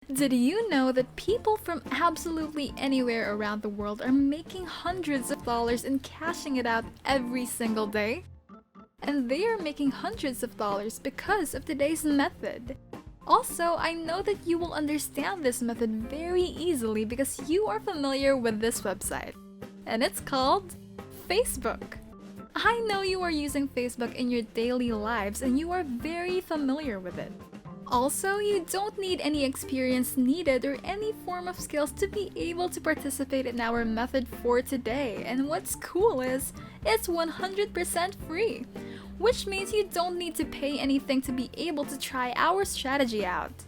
Did you know that people from absolutely anywhere around the world are making hundreds of dollars and cashing it out every single day? And they are making hundreds of dollars because of today's method. Also, I know that you will understand this method very easily because you are familiar with this website. And it's called Facebook. I know you are using Facebook in your daily lives and you are very familiar with it. Also, you don't need any experience needed or any form of skills to be able to participate in our method for today. And what's cool is, it's 100% free, which means you don't need to pay anything to be able to try our strategy out.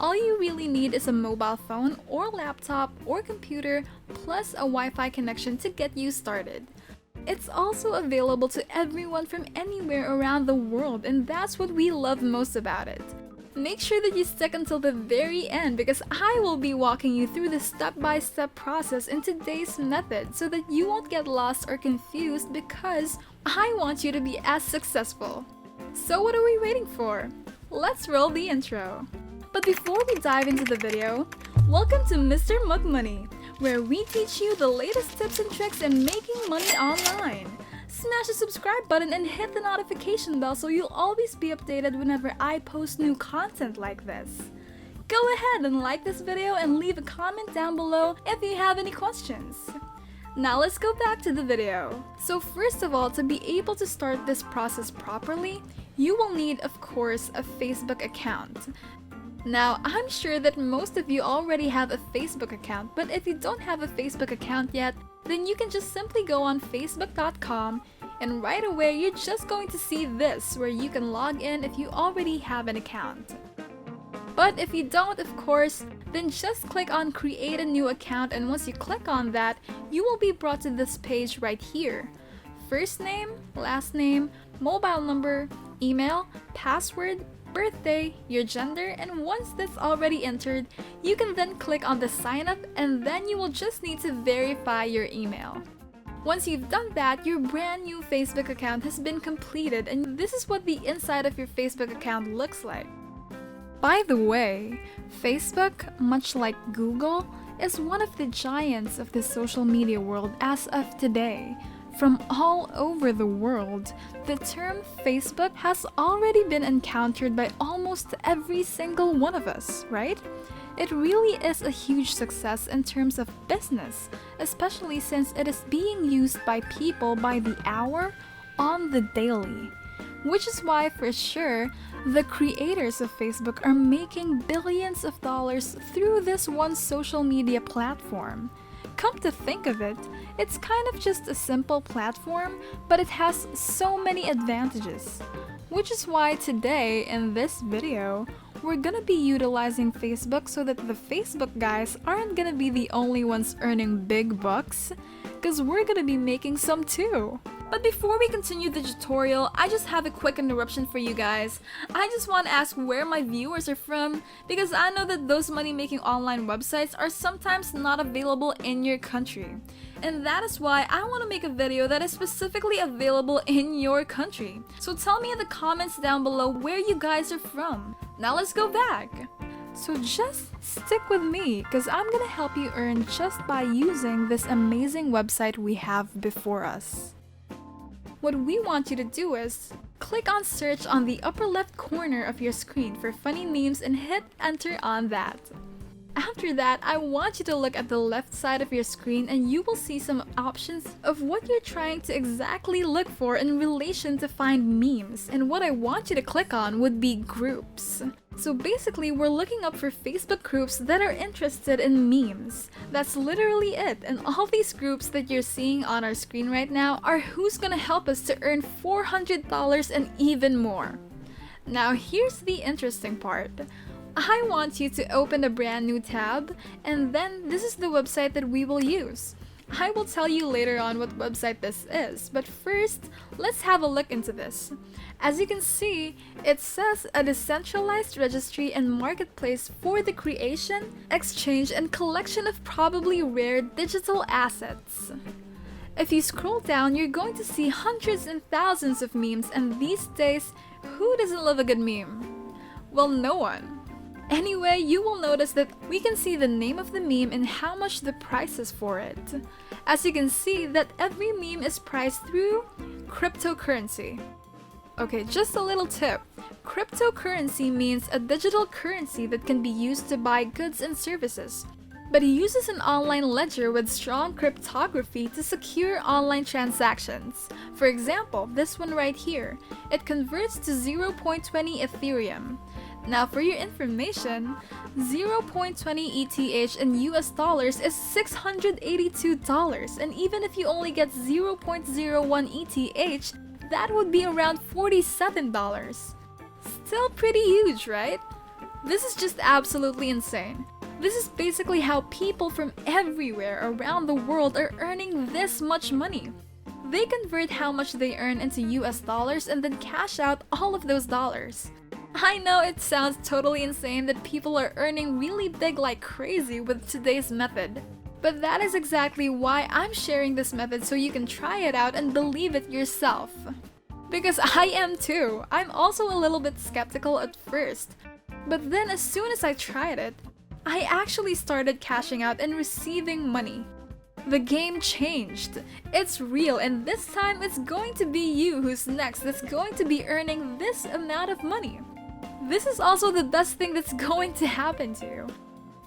All you really need is a mobile phone or laptop or computer plus a Wi-Fi connection to get you started. It's also available to everyone from anywhere around the world, and that's what we love most about it. Make sure that you stick until the very end because I will be walking you through the step-by-step process in today's method so that you won't get lost or confused because I want you to be as successful. So what are we waiting for? Let's roll the intro. But before we dive into the video, welcome to Mr. Mug Money, where we teach you the latest tips and tricks in making money online. Smash the subscribe button and hit the notification bell so you'll always be updated whenever I post new content like this. Go ahead and like this video and leave a comment down below if you have any questions. Now let's go back to the video. So first of all, to be able to start this process properly, you will need, of course, a Facebook account. Now, I'm sure that most of you already have a Facebook account, but if you don't have a Facebook account yet, then you can just simply go on facebook.com and right away you're just going to see this where you can log in if you already have an account. But if you don't, of course, then just click on create a new account, and once you click on that, you will be brought to this page right here. First name, last name, mobile number, email, password, birthday, your gender, and once that's already entered, you can then click on the sign up and then you will just need to verify your email. Once you've done that, your brand new Facebook account has been completed, and this is what the inside of your Facebook account looks like. By the way, Facebook, much like Google, is one of the giants of the social media world as of today. From all over the world, the term Facebook has already been encountered by almost every single one of us, right? It really is a huge success in terms of business, especially since it is being used by people by the hour, on the daily. Which is why, for sure, the creators of Facebook are making billions of dollars through this one social media platform. Come to think of it, it's kind of just a simple platform, but it has so many advantages. Which is why today, in this video, we're gonna be utilizing Facebook so that the Facebook guys aren't gonna be the only ones earning big bucks, because we're gonna be making some too. But before we continue the tutorial, I just have a quick interruption for you guys. I just want to ask where my viewers are from, because I know that those money-making online websites are sometimes not available in your country. And that is why I want to make a video that is specifically available in your country. So tell me in the comments down below where you guys are from. Now let's go back. So just stick with me, because I'm gonna help you earn just by using this amazing website we have before us. What we want you to do is click on search on the upper left corner of your screen for funny memes and hit enter on that. After that, I want you to look at the left side of your screen and you will see some options of what you're trying to exactly look for in relation to find memes. And what I want you to click on would be groups. So basically, we're looking up for Facebook groups that are interested in memes. That's literally it, and all these groups that you're seeing on our screen right now are who's gonna help us to earn $400 and even more. Now here's the interesting part. I want you to open a brand new tab, and then this is the website that we will use. I will tell you later on what website this is, but first, let's have a look into this. As you can see, it says a decentralized registry and marketplace for the creation, exchange, and collection of probably rare digital assets. If you scroll down, you're going to see hundreds and thousands of memes, and these days, who doesn't love a good meme? Well, no one. Anyway, you will notice that we can see the name of the meme and how much the price is for it. As you can see that every meme is priced through cryptocurrency. Okay, just a little tip. Cryptocurrency means a digital currency that can be used to buy goods and services. But it uses an online ledger with strong cryptography to secure online transactions. For example, this one right here. It converts to 0.20 Ethereum. Now for your information, 0.20 ETH in US dollars is $682, and even if you only get 0.01 ETH, that would be around $47. Still pretty huge, right? This is just absolutely insane. This is basically how people from everywhere around the world are earning this much money. They convert how much they earn into US dollars and then cash out all of those dollars. I know it sounds totally insane that people are earning really big like crazy with today's method. But that is exactly why I'm sharing this method so you can try it out and believe it yourself. Because I am too. I'm also a little bit skeptical at first. But then as soon as I tried it, I actually started cashing out and receiving money. The game changed. It's real, and this time it's going to be you who's next that's going to be earning this amount of money. This is also the best thing that's going to happen to you.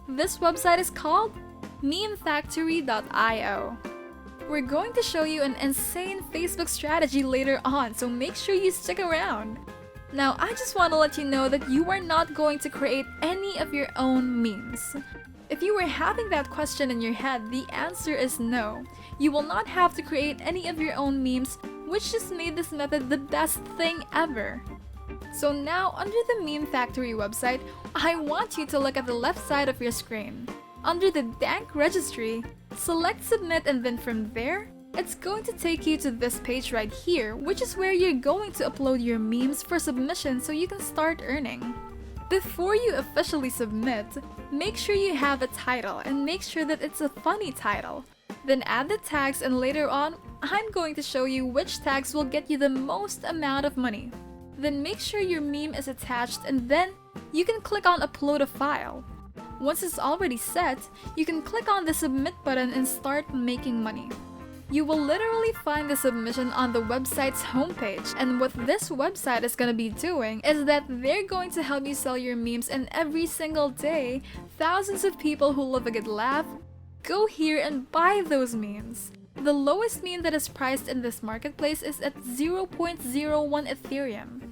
This website is called memefactory.io. We're going to show you an insane Facebook strategy later on, so make sure you stick around. Now, I just want to let you know that you are not going to create any of your own memes. If you were having that question in your head, the answer is no. You will not have to create any of your own memes, which just made this method the best thing ever. So now, under the Meme Factory website, I want you to look at the left side of your screen. Under the Dank registry, select Submit, and then from there, it's going to take you to this page right here, which is where you're going to upload your memes for submission so you can start earning. Before you officially submit, make sure you have a title and make sure that it's a funny title. Then add the tags, and later on, I'm going to show you which tags will get you the most amount of money. Then make sure your meme is attached, and then you can click on Upload a File. Once it's already set, you can click on the Submit button and start making money. You will literally find the submission on the website's homepage, and what this website is going to be doing is that they're going to help you sell your memes, and every single day, thousands of people who love a good laugh go here and buy those memes. The lowest meme that is priced in this marketplace is at 0.01 Ethereum.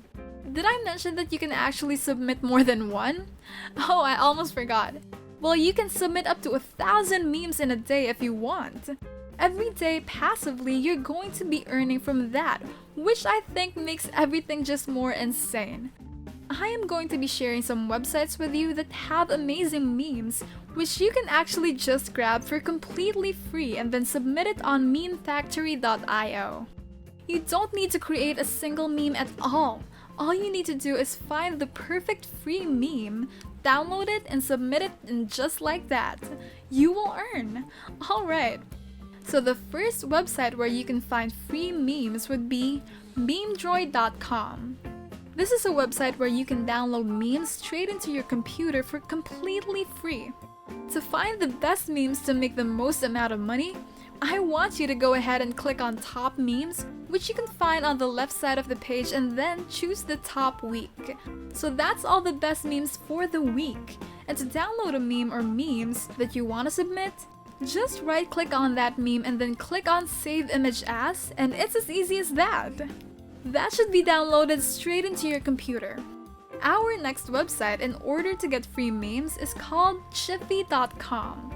Did I mention that you can actually submit more than one? Oh, I almost forgot. Well, you can submit up to 1,000 memes in a day if you want. Every day, passively, you're going to be earning from that, which I think makes everything just more insane. I am going to be sharing some websites with you that have amazing memes, which you can actually just grab for completely free and then submit it on memefactory.io. You don't need to create a single meme at all. All you need to do is find the perfect free meme, download it, and submit it, and just like that, you will earn. Alright. So the first website where you can find free memes would be memedroid.com. This is a website where you can download memes straight into your computer for completely free. To find the best memes to make the most amount of money, I want you to go ahead and click on Top Memes, which you can find on the left side of the page, and then choose the top week. So that's all the best memes for the week. And to download a meme or memes that you want to submit, just right click on that meme and then click on Save Image As, and it's as easy as that. That should be downloaded straight into your computer. Our next website in order to get free memes is called Chiffy.com.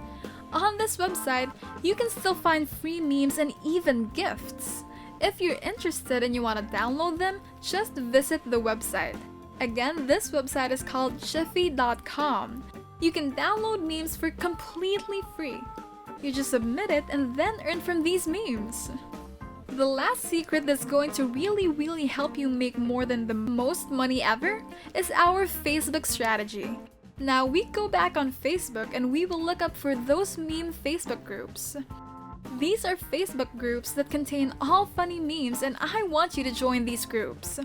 On this website, you can still find free memes and even gifts. If you're interested and you want to download them, just visit the website. Again, this website is called Chiffy.com. You can download memes for completely free. You just submit it and then earn from these memes. The last secret that's going to really help you make more than the most money ever is our Facebook strategy. Now we go back on Facebook and we will look up for those meme Facebook groups. These are Facebook groups that contain all funny memes, and I want you to join these groups.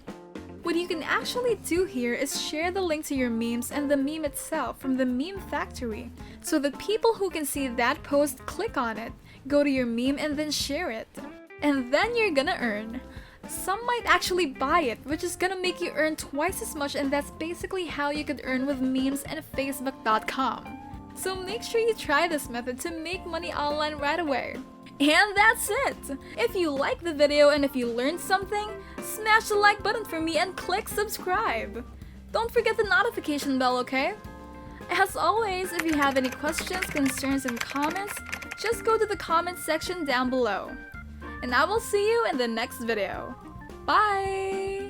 What you can actually do here is share the link to your memes and the meme itself from the meme factory. So the people who can see that post click on it, go to your meme and then share it. And then you're gonna earn. Some might actually buy it, which is gonna make you earn twice as much, and that's basically how you could earn with memes and Facebook.com. So make sure you try this method to make money online right away. And that's it! If you liked the video and if you learned something, smash the like button for me and click subscribe! Don't forget the notification bell, okay? As always, if you have any questions, concerns, and comments, just go to the comments section down below. And I will see you in the next video. Bye!